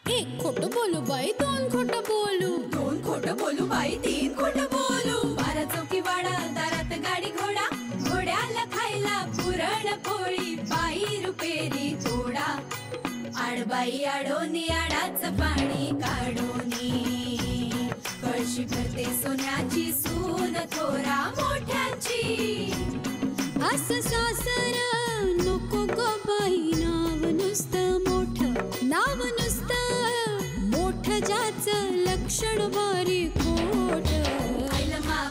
एक खोटं बोलू बाई, दोन खोटं बोलू, दोन खोटं बोलू बाई, तीन खोटं बोलू. 12 चौकी वाडा, दारात गाडी घोडा, घोड्याला खायला पुरण पोळी, बाई रुपेरी थोडा. आडबाई आडोनी आडाच पाणी काढोनी, कळशी भरते सोन्याची सून थोरा मोठ्याची. असं सासर नको ग बाई, नाव नुसतं मोठं, नाव नुसतं मोठं, ज्याचं लक्षण बारी खोट.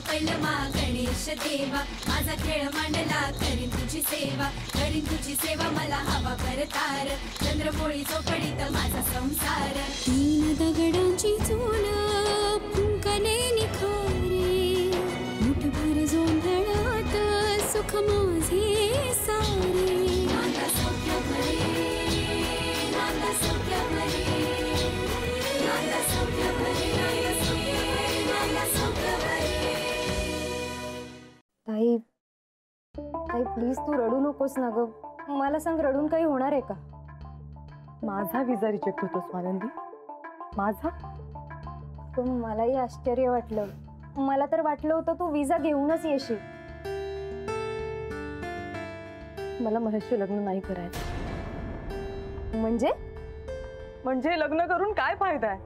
पैलमा गणेश देवा, माझा खेळ मांडला, करीन तुझी सेवा, करीन तुझी सेवा, मला हवा करतार, चंद्रपोळी चौकडीत माझा संसार. 3 दगडांची चूल फुंकले निखारे, मुठभर जोंधळात सुख माझे सारे. नांदा सौख्य भरे, नांदा सौख्य भरे, नांदा सौख्य भरे, नांदा सौख्य भरे. ताई ताई प्लीज तू रडू नकोस ना ग. मला सांग, रडून काही होणार आहे का? माझा विजा रिजेक्ट होतो स्वानंदी, माझा. पण मलाही आश्चर्य वाटलं. मला तर वाटलं होतं तू विजा घेऊनच येशील. मला महेशशी लग्न नाही करायचं. म्हणजे लग्न करून काय फायदा आहे?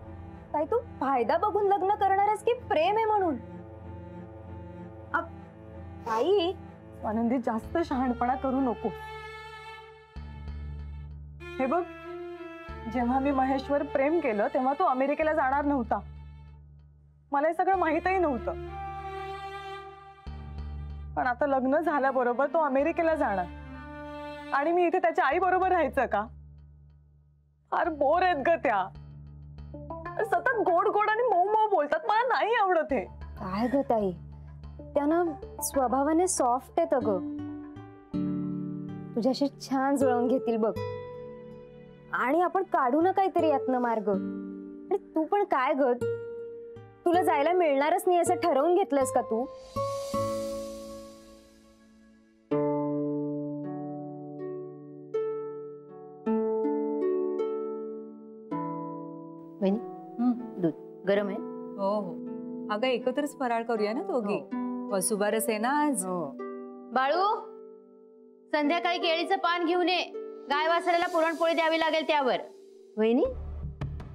ताई तू फायदा बघून लग्न करणार आहेस की प्रेम आहे म्हणून? ताई स्वानंदी जास्त शहाणपणा करू नको. हे बघ, जेव्हा मी महेशवर प्रेम केलं तेव्हा तो अमेरिकेला जाणार नव्हता. मला हे सगळं माहीतही नव्हतं. पण आता लग्न झाल्याबरोबर तो अमेरिकेला जाणार आणि मी इथे त्याच्या आई बरोबर राहायचं का? फार बोर आहेत ग त्या. सतत गोड गोड आणि मऊ मऊ बोलतात, मला नाही आवडत हे. काय ग ताई, त्यांना स्वभावाने सॉफ्ट आहेत अगं. तुझ्याशी छान जुळवून घेतील बघ. आणि आपण काढू ना काहीतरी यातनं मार्ग. आणि तू पण काय ग, तुला जायला मिळणारच नाही असं ठरवून घेतलंस का तू? दूध गरम आहे? हो हो अगं, एकत्रच फराळ करूया ना दोघी. वसुबारस आहे ना आज. बाळू, संध्याकाळी केळीचं पान घेऊन ये. गाय वासराला पुरणपोळी द्यावी लागेल त्यावर. वहिनी,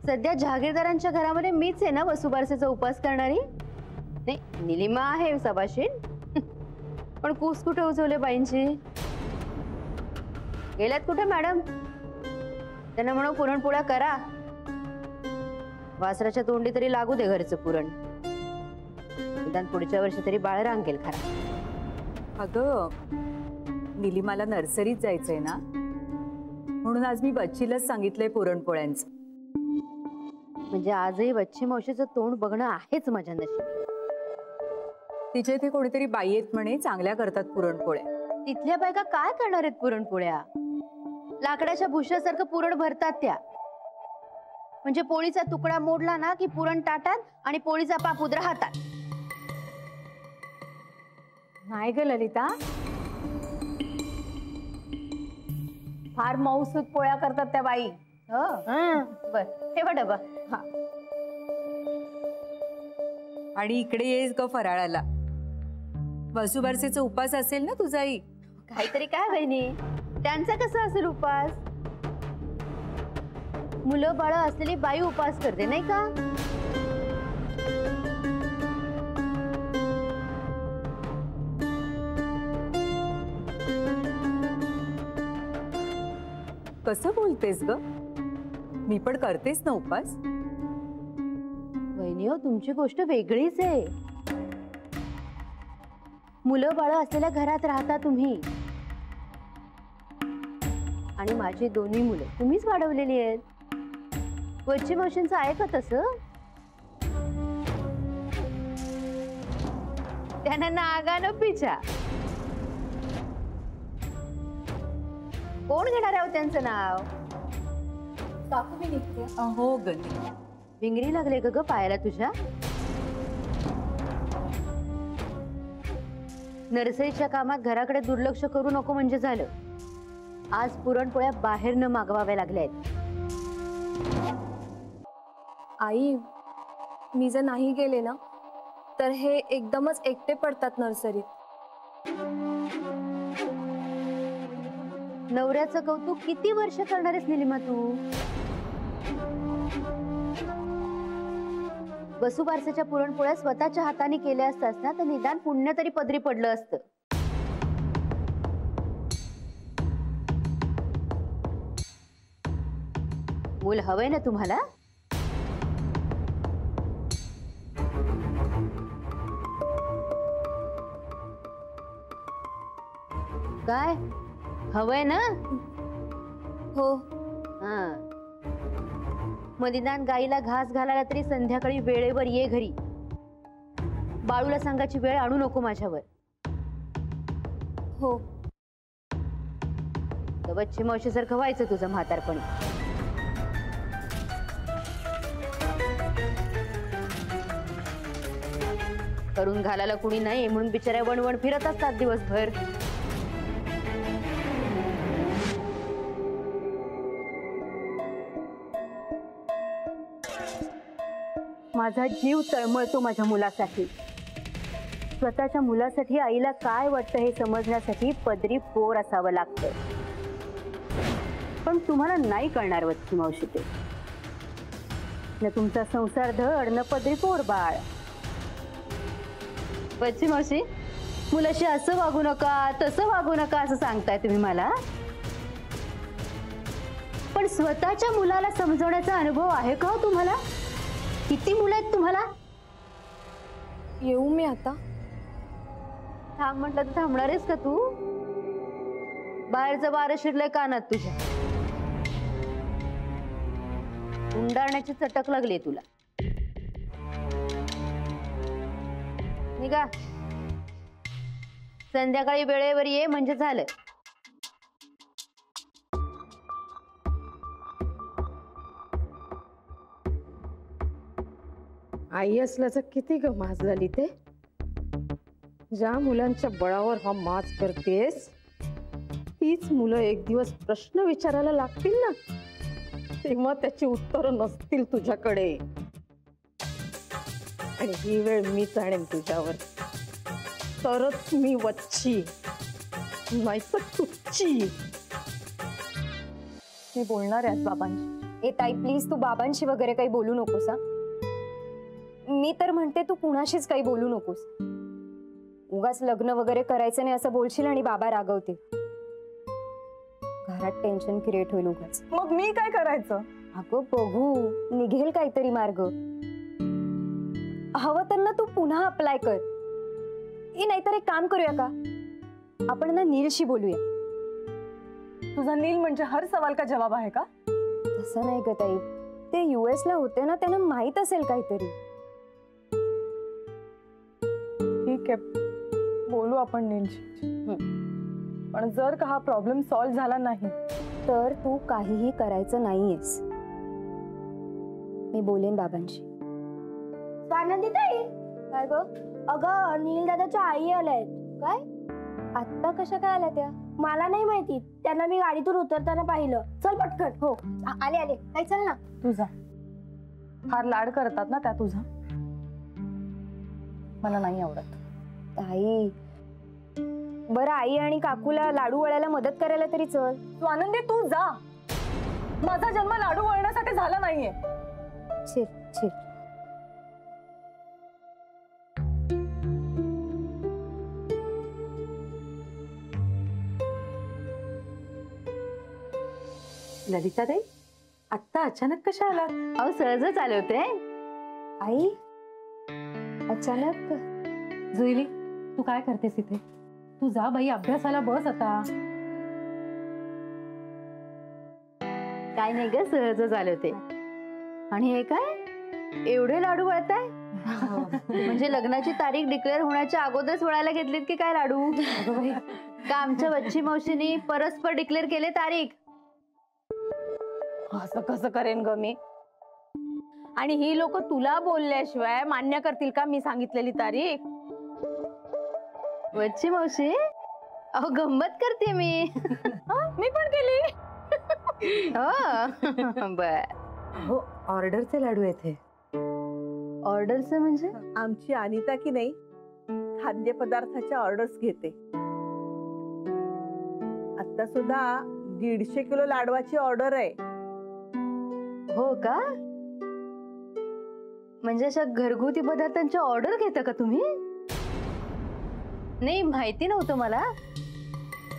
सध्या जहागीरदारांच्या घरामध्ये मीच आहे ना वसुबारसेचा उपवास करणारी. नाही, निलिमा आहे सभाशीण. पण कूस कुठे उजवले बाईंची? गेल्यात कुठे मॅडम? त्यांना म्हणू पुरणपोळ्या करा. वासराच्या तोंडी तरी लागू दे घरचं पुरण. निदान पुढच्या वर्षी तरी बाळ रांगेल खरा. अगं, निलिमाला नर्सरीत जायचंय ना, म्हणून आज मी बच्चीलाच सांगितलंय पुरणपोळ्यांचं. म्हणजे आजही बच्ची मावशीचं तोंड बघणं आहेच माझ्या नशिबी. तिच्या इथे कोणीतरी बाई आहेत म्हणे, चांगल्या करतात पुरणपोळ्या. तिथल्या बायका काय करणार आहेत पुरणपोळ्या? लाकडाच्या भुशासारखं पुरण भरतात त्या. म्हणजे पोळीचा तुकडा मोडला ना की पुरण ताटात आणि पोळीचा पापुद्रा हातात. नाही ग ललिता, फार मऊसूत पोळ्या करतात त्या बाई. बर, ठेवा डबा. आणि इकडे येस ग फराळाला. वसुबारसेचा उपास असेल ना तुझाही? काहीतरी काय बहिणी, त्यांचा कसा असेल उपास? मुलं बाळ असलेली बाई उपास करते नाही का? कसं बोलतेस ग? मी पण करतेस ना उपास. वहिनी हो, तुमची गोष्ट वेगळीच आहे. मुलं बाळ असलेल्या घरात राहता तुम्ही. आणि माझी दोन्ही मुलं तुम्हीच वाढवलेली आहेत. वच्ची मावशींचं आहे का तसं? त्यांना नागानं पिछा. कोण घेणार आहे त्यांचं नाव? काकू बी निघते. हो गणी, भिंगरी लागले ग पायाला तुझ्या? नर्सरीच्या कामात घराकडे दुर्लक्ष करू नको म्हणजे झालं. आज पुरणपोळ्या बाहेर न मागवाव्या लागल्या आहेत. आई, मी जर नाही गेले ना तर हे एकदमच एकटे पडतात नर्सरीत. नवऱ्याचं कौतुक किती वर्ष करणार आहेस निलिमा तू? वसुबारसेच्या पुरणपोळ्या स्वतःच्या हाताने केल्या असतास ना तर निदान पुण्य तरी पदरी पडलं असतं. मूल हवंय ना तुम्हाला? काय हवंय ना? हो. हा, मग निदान गाईला घास घालायला तरी संध्याकाळी वेळेवर ये घरी. बाळूला सांगायची वेळ आणू नको माझ्यावर. हो. बच्ची मावशीसारखं व्हायचं तुझं म्हातारपणी. करून घालायला कुणी नाही म्हणून बिचाऱ्या वणवण फिरत असतात दिवसभर. माझा जीव तळमळतो माझ्या मुलासाठी. स्वतःच्या मुलासाठी आईला काय वाटतं हे समजण्यासाठी पदरी पोर असावं लागतं. पण तुम्हाला नाही कळणार वच्ची मावशी ते. न तुमचा संसार धड न पदरी पोर बाळ. वच्ची मावशी, मुलाशी असं वागू नका तसं वागू नका असं सांगताय तुम्ही मला. पण स्वतःच्या मुलाला समजवण्याचा अनुभव आहे का तुम्हाला? किती मुलं आहेत तुम्हाला? येऊ मी आता? थांब म्हटलं तर थांबणार आहेस का तू? बाहेरचं वारं शिरलंय कानात तुझ्या. उंडारण्याची चटक लागली तुला. निघा, संध्याकाळी वेळेवर ये म्हणजे झालं. आई असल्याचं किती ग माज झाली ते. ज्या मुलांच्या बळावर हा माज करतेस तीच मुलं एक दिवस प्रश्न विचारायला लागतील ना, तेव्हा त्याची उत्तरं नसतील तुझ्याकडे. आणि ही वेळ मीच आणेन तुझ्यावर. तरच मी वच्ची, नाही तर तुच्ची. मी बोलणार आहे बाबांशी. ए ताई, प्लीज तू बाबांशी वगैरे काही बोलू नकोस. मी तर म्हणते तू कुणाशीच काही बोलू नकोस. उगाच लग्न वगैरे करायचं नाही असं बोलशील आणि बाबा रागवतील. घरात टेन्शन क्रिएट होईल उगाच. मग मी काय करायचं? अगं बघू, निघेल काहीतरी मार्ग. हवं तर ना तू पुन्हा अप्लाय कर. नाहीतर एक काम करूया का, आपण ना नीलशी बोलूया. तुझा नील म्हणजे हर सवाल का जवाब आहे का? तसं नाही ग ताई, ते US ला होते ना, त्यांना माहित असेल काहीतरी. ठीक आहे, बोलू आपण नीलशी. पण जर का हा प्रॉब्लेम सॉल्व्ह झाला नाही तर तू काहीही करायचं नाहीयेस. मी बोलेन बाबांशी. आनंदी ताई, काय ग? अगं नील दादाच्या आई आल्यात. काय? आत्ता कशा काय आल्या त्या? मला नाही माहिती, त्यांना मी गाडीतून उतरताना पाहिलं. चल पटकन. हो आले आले. काही चल ना. तुझा फार लाड करतात ना त्या तुझा. मला नाही आवडत. ताई, बरं आई आणि काकूला लाडू वळायला मदत करायला तरी चल. तू आनंदी तू जा. माझा जन्म लाडू वळण्यासाठी झाला नाहीये. छिर छिर. ललिता ताई, आत्ता अचानक कशा आलात? अहो सहजच आले होते. आई अचानक? जुईली, तू काय करतेस इथे? तू जा बाई, अभ्यासाला बस आता. काय नाही ग, सहजच आले होते. आणि हे काय एवढे लाडू वळताय? म्हणजे लग्नाची तारीख डिक्लेअर होण्याच्या अगोदरच वळायला घेतलीत की काय लाडू? का आमच्या वच्ची मावशीने परस्पर डिक्लेअर केले तारीख? असं कसं करेन ग मी? आणि ही लोक तुला बोलल्याशिवाय मान्य करतील का मी सांगितलेली तारीख? वच्ची मावशी, अहो गंमत करते मी. मी पण केली. हो बर. हो, ऑर्डरचे लाडू आहेत हे. ऑर्डरचं म्हणजे? आमची अनिता की नाही खाद्यपदार्थाच्या ऑर्डर्स घेते. आता सुद्धा 150 किलो लाडवाची ऑर्डर आहे. हो का? म्हणजे अशा घरगुती पदार्थांच्या ऑर्डर घेता का तुम्ही? नाही, माहिती नव्हतं मला.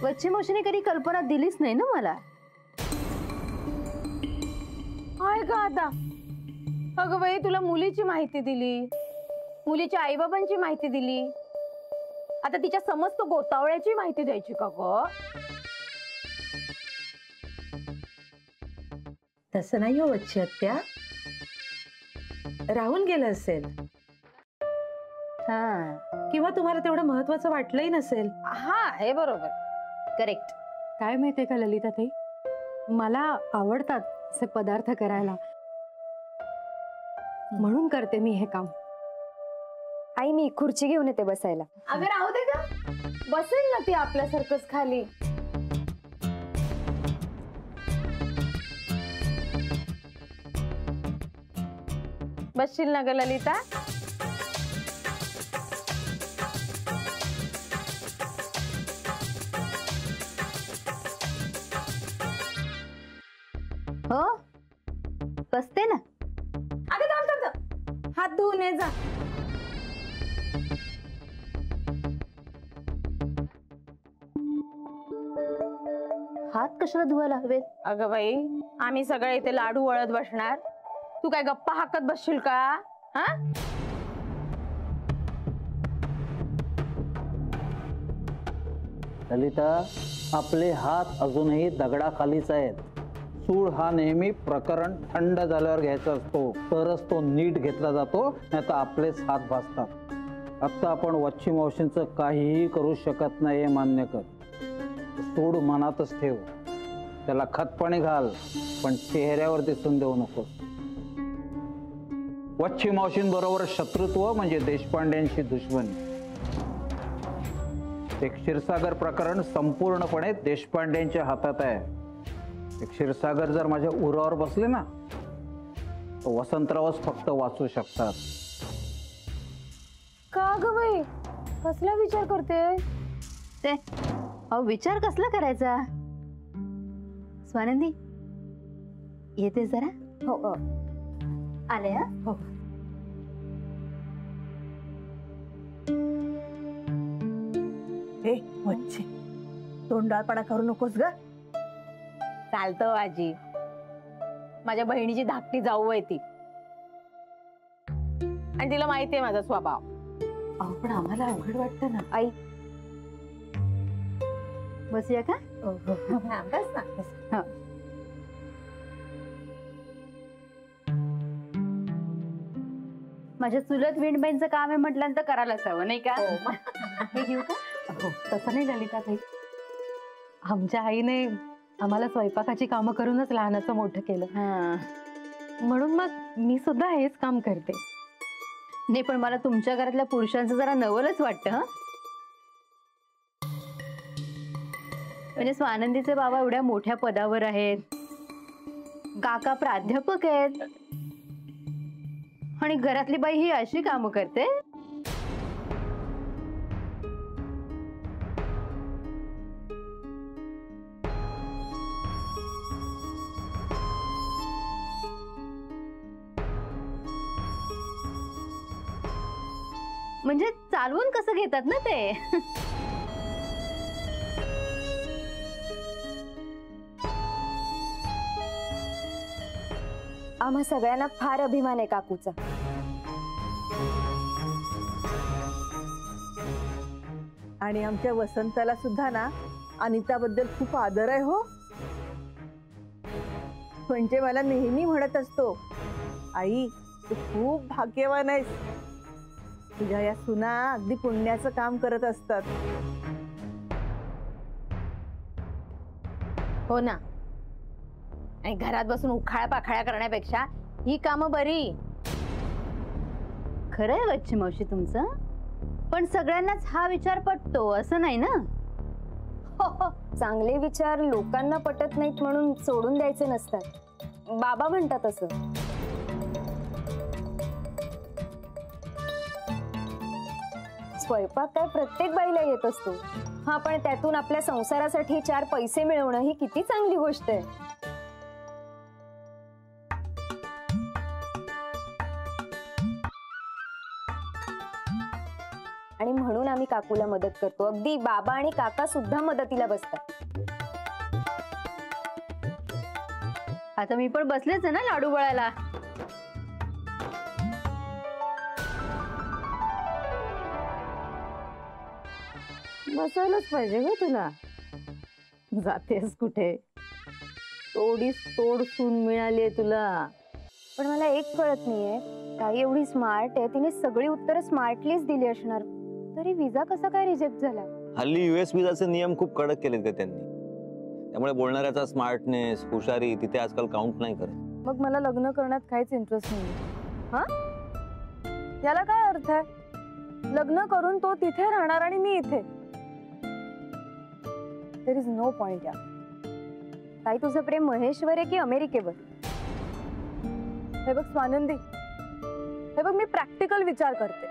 वच्ची मावशीने कधी कल्पना दिलीच नाही ना मला. आहे का आता? अगं बाई, तुला मुलीची माहिती दिली, मुलीच्या आईबाबांची माहिती दिली, आता तिच्या समस्त गोतावळ्याची माहिती द्यायची का ग? तसं नाही हो वच्ची आत्या, राहून गेलं असेल. हा, किंवा तुम्हाला तेवढं महत्वाचं वाटलंही नसेल. हा, हे बरोबर, करेक्ट. काय माहितीये का ललिता ताई, मला आवडतात असे पदार्थ करायला, म्हणून करते मी हे काम. आई, मी खुर्ची घेऊन येते बसायला. अगं राहू दे का, बसेल ना ती आपल्यासारखंच खाली. बसशील ना ग ललिता? हो, बसते ना. अगं थांब थांब थांब, हात धुवून ये जा. हात कशाला धुवायला हवेत? अगं बाई, आम्ही सगळे इथे लाडू वळत बसणार, तू काय गप्पा हाकत बसशील का? हा, ललिता, आपले हात अजूनही दगडाखालीच आहेत. सूड हा नेहमी प्रकरण थंड झाल्यावर घ्यायचा असतो, तरच तो नीट घेतला जातो, नाही तर आपलेच हात भासतात. आता आपण वच्ची मावशींचं काहीही करू शकत नाही हे मान्य कर. सूड मनातच ठेव, त्याला खतपाणी घाल, पण चेहऱ्यावर दिसून देऊ नकोस. वच्ची मावशींबरोबर शत्रुत्व म्हणजे देशपांडेंशी दुश्मनी. एक क्षीरसागर प्रकरण संपूर्णपणे देशपांडेंच्या हातात आहे. एक क्षीरसागर जर माझ्या उरावर बसले ना, तर वसंतरावच फक्त वाचू शकतात. का ग बाई, कसला विचार करते ते? अहो, विचार कसला करायचा? स्वानंदी, येते जरा. हो, आले. हो, हे वच्ची, तोंडाळपणा करू नकोस ग. चालतं आजी, माझ्या बहिणीची धाकटी जाऊ आहे ती, आणि तिला माहितीये माझा स्वभाव. अहो, पण आम्हाला अवघड वाटतं ना. आई, बसूया का? हा, बस ना, बस. हा. माझ्या चुलत विणबाईंचं काम आहे म्हटल्यानंतर करायलाच हवं, नाही का? हे घेऊ का? हो, तसं नाही ललिता ताई, आमच्या आईने आम्हाला स्वयंपाकाची कामं करूनच लहानाचं मोठं केलं. हा, म्हणून मग मी सुद्धा हेच काम करते. नाही, पण मला तुमच्या घरातल्या पुरुषांचं जरा नवलच वाटतं. हा, म्हणजे स्वानंदीचे बाबा एवढ्या मोठ्या पदावर आहेत, काका प्राध्यापक आहेत, आणि घरातली बाई ही अशी कामं करते. म्हणजे चालवून कसं घेतात ना ते. आम्हा सगळ्यांना फार अभिमान आहे काकूचा. आणि आमच्या वसंताला सुद्धा ना अनिताबद्दल खूप आदर आहे हो. म्हणजे मला नेहमी म्हणत असतो, आई तू खूप भाग्यवान आहेस, तुझ्या या सुना अगदी पुण्याचं काम करत असतात. हो ना, आणि घरात बसून उखाळ्या पाखाळ्या करण्यापेक्षा ही कामं बरी. खरंय वच्ची मावशी तुमचं, पण सगळ्यांनाच हा विचार पटतो असं नाही ना. हो, चांगले विचार लोकांना पटत नाहीत म्हणून सोडून द्यायचे नसतात. बाबा म्हणतात असं. स्वयंपाक काय प्रत्येक बाईला येत असतो. हा, पण त्यातून आपल्या संसारासाठी 4 पैसे मिळवणं ही किती चांगली गोष्ट आहे. आणि म्हणून आम्ही काकूला मदत करतो. अगदी बाबा आणि काका सुद्धा मदतीला बसतात. आता मी पण बसलेच आहे ना लाडू वळायला. बसायलाच पाहिजे ग तुला. जातेस कुठे? थोडीच तोड सून मिळाली तुला. पण मला एक कळत नाहीये, ताई एवढी स्मार्ट आहे, तिने सगळी उत्तरं स्मार्टलीच दिली असणार, तरी विजा कसा काय रिजेक्ट झाला? हल्ली US विजाचे नियम खूप कडक केलेत का त्यांनी, त्यामुळे बोलणाऱ्याचा स्मार्टनेस, हुशारी तिथे आजकाल काउंट नाही करत. मग मला लग्न करण्यात काहीच इंटरेस्ट नाही. हा, याला काय अर्थ आहे? लग्न करून तो तिथे राहणार आणि मी इथे. There is no point. या ताई, तुझं प्रेम महेशवर आहे की अमेरिकेवर? हे बघ स्वानंदी, हे बघ मी प्रॅक्टिकल विचार करते.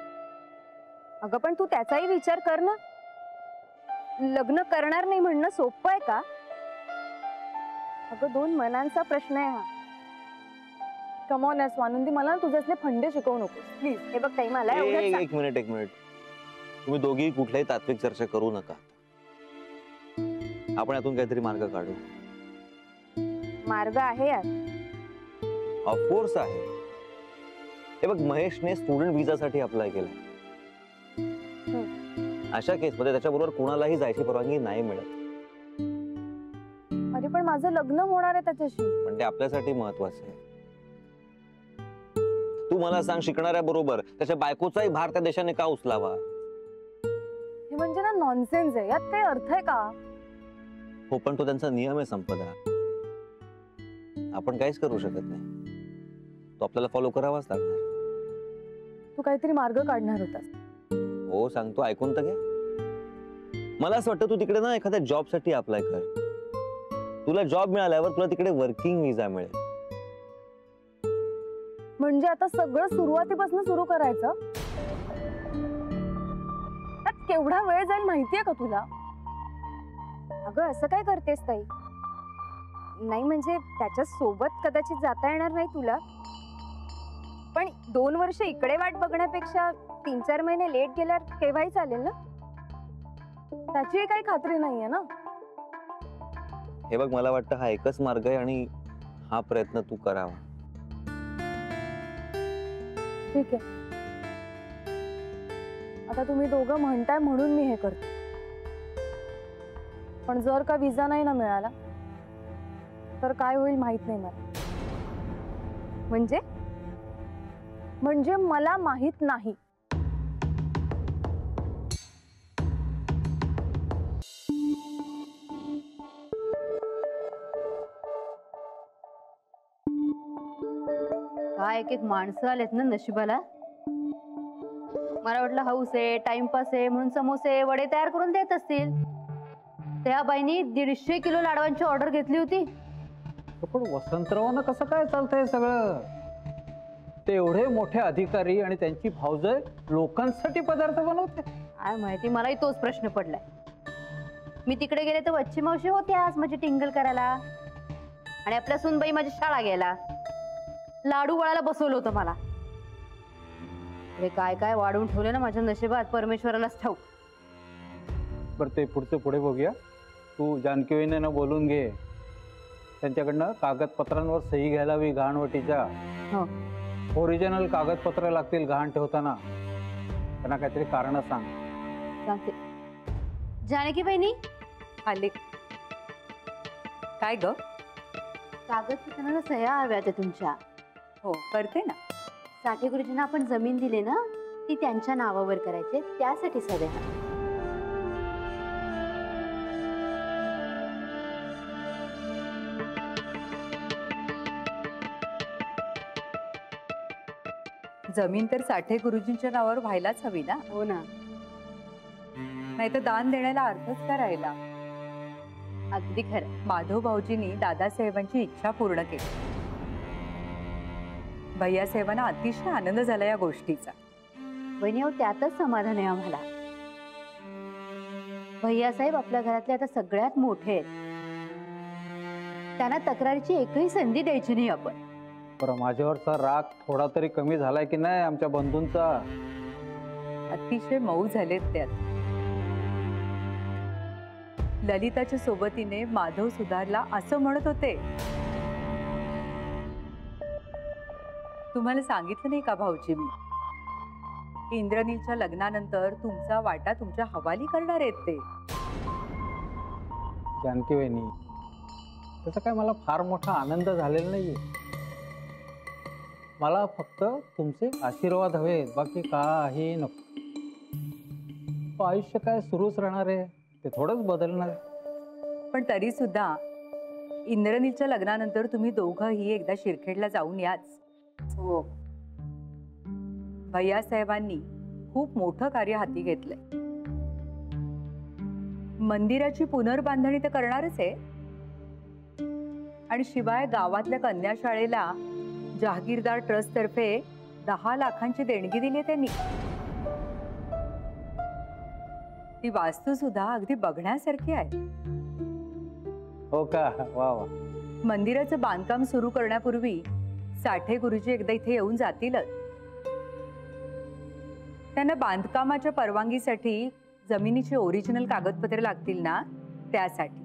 अगं पण तू त्याचाही विचार कर ना. लग्न करणार नाही म्हणणं सोपं आहे का? अगं 2 मनांचा प्रश्न आहे हा. कम ऑन स्वानंदी, मला तुझ्यातले फंडे शिकवू नको प्लीज. हे बघ ताई, मला एवढं एक मिनिट, तुम्ही दोघी कुठल्याही तात्विक चर्चा करू नका. आपण यातून काहीतरी मार्ग काढू. मार्ग आहे यार. ऑफकोर्स आहे. हे बघ, महेशने स्टुडंट विजासाठी अप्लाय केलाय. अशा केसमध्ये त्याच्याबरोबर कोणालाही जायची परवानगी नाही मिळत. अरे पण माझं लग्न होणार आहे त्याच्याशी. पण ते आपल्यासाठी महत्वाचं आहे. तू मला सांग, शिकणाऱ्या बरोबर त्याच्या बायकोचाही भार त्या देशाने का उचलावा? हे म्हणजे ना नॉनसेन्स आहे. यात काही अर्थ आहे का? हो, पण तो त्यांचा नियम आहे संपदा. आपण काहीच करू शकत नाही. तो आपल्याला फॉलो करावाच लागणार. तू काहीतरी मार्ग काढणार होतास. हो सांगतो, ऐकून तर घ्या. मला असं वाटतं तू तिकडे ना एखाद्या जॉब साठी अप्लाय कर. तुला जॉब मिळाल्यावर तुला तिकडे वर्किंग विजा मिळेल. म्हणजे आता सगळं सुरुवातीपासून सुरू करायचं? त्यात केवढा वेळ जाईल माहितीये का तुला? अगं असं काय करतेस ताई? नाही म्हणजे त्याच्या सोबत कदाचित जाता येणार नाही तुला, पण 2 वर्ष इकडे वाट बघण्यापेक्षा 3-4 महिने लेट गेल्यावर केव्हाही चालेल ना. त्याची काही खात्री नाहीये ना. हे बघ, मला वाटतं हा एकच मार्ग आहे आणि हा प्रयत्न तू करावा. ठीक आहे, आता तुम्ही दोघं म्हणताय म्हणून मी हे करते. पण जर का विजा नाही ना मिळाला तर काय होईल माहित नाही मला. म्हणजे मला माहित नाही. काय एक माणसं आलेत ना नशिबाला. मला वाटलं हाऊस आहे, टाइमपास आहे म्हणून समोसे वडे तयार करून देत असतील. त्या बाईनी 150 किलो लाडवांची ऑर्डर घेतली होती. पण वसंतरावांना कसं काय चालतंय सगळं? ते एवढे मोठे अधिकारी आणि त्यांची भावजय लोकांसाठी पदार्थ बनवते. काय माहिती, मलाही तोच प्रश्न पडलाय. मी तिकडे गेले तर वच्ची मावशी होत्याच माझी टिंगल करायला, आणि आपल्या सुनबाई माझी शाळा घ्यायला. लाडू वळायला बसवलं होतं मला. अरे काय काय वाढवून ठेवले ना माझ्या नशिबात, परमेश्वरालाच ठाऊक. बरं ते पुढचं पुढे बघूया. तू जानकी वहिनींना बोलून घे. त्यांच्याकडनं कागदपत्रांवर सही घ्यायला हवी गहाणवटीच्या. ओरिजिनल कागदपत्र लागतील गहाण ठेवताना. त्यांना काहीतरी कारण सांग. सांगते. जानकी बहिणी आले काय ग? कागदपत्रांना सह्या हव्या त्या तुमच्या. हो करते ना. साठे गुरुजींना आपण जमीन दिली ना, ती त्यांच्या नावावर करायची, त्यासाठी सह्या. जमीन तर साठे गुरुजींच्या नावावर व्हायलाच हवी ना. हो ना, नाही तर दान देण्याला अर्थच करायला. अगदी खरं. माधव भाऊजींनी दादासाहेबांची इच्छा पूर्ण केली. भैयासाहेबांना अतिशय आनंद झाला या गोष्टीचा. वहिनी, त्यातच समाधान आहे आम्हाला. भैयासाहेब आपल्या घरातले आता सगळ्यात मोठे आहेत. त्यांना तक्रारीची एकही संधी द्यायची नाही आपण. बरं, माझ्यावरचा राग थोडा तरी कमी झालाय की नाही आमच्या बंधूंचा? अतिशय मऊ झालेत त्यात. ललिताच्या सोबतीने माधव सुधारला असं म्हणत होते. तुम्हाला सांगितलं नाही का भाऊजी मी, इंद्रनीलच्या लग्नानंतर तुमचा वाटा तुमच्या हवाली करणार आहेत ते. जानकी वहिनी, त्याचा काय मला फार मोठा आनंद झालेला नाहीये. मला फक्त तुमचे आशीर्वाद हवेत, बाकी काही नको. आयुष्य काय सुरूच राहणार आहे, ते थोडंच बदलणार आहे. पण तरी सुद्धा इंद्रनीलच्या लग्नानंतर तुम्ही दोघंही एकदा शिरखेडला जाऊन याच. हो, भैयासाहेबांनी खूप मोठं कार्य हाती घेतलंय. मंदिराची पुनर्बांधणी तर करणारच आहे, आणि शिवाय गावातल्या कन्याशाळेला जहागीरदार ट्रस्ट तर्फे 10 लाखांची देणगी दिली त्यांनी. ती वास्तू सुद्धा अगदी बघण्यासारखी आहे. हो का? वा वा. मंदिराचं बांधकाम सुरू करण्यापूर्वी साठे गुरुजी एकदा इथे येऊन जातीलच. त्यांना बांधकामाच्या परवानगीसाठी जमिनीची ओरिजिनल कागदपत्रे लागतील ना, त्यासाठी.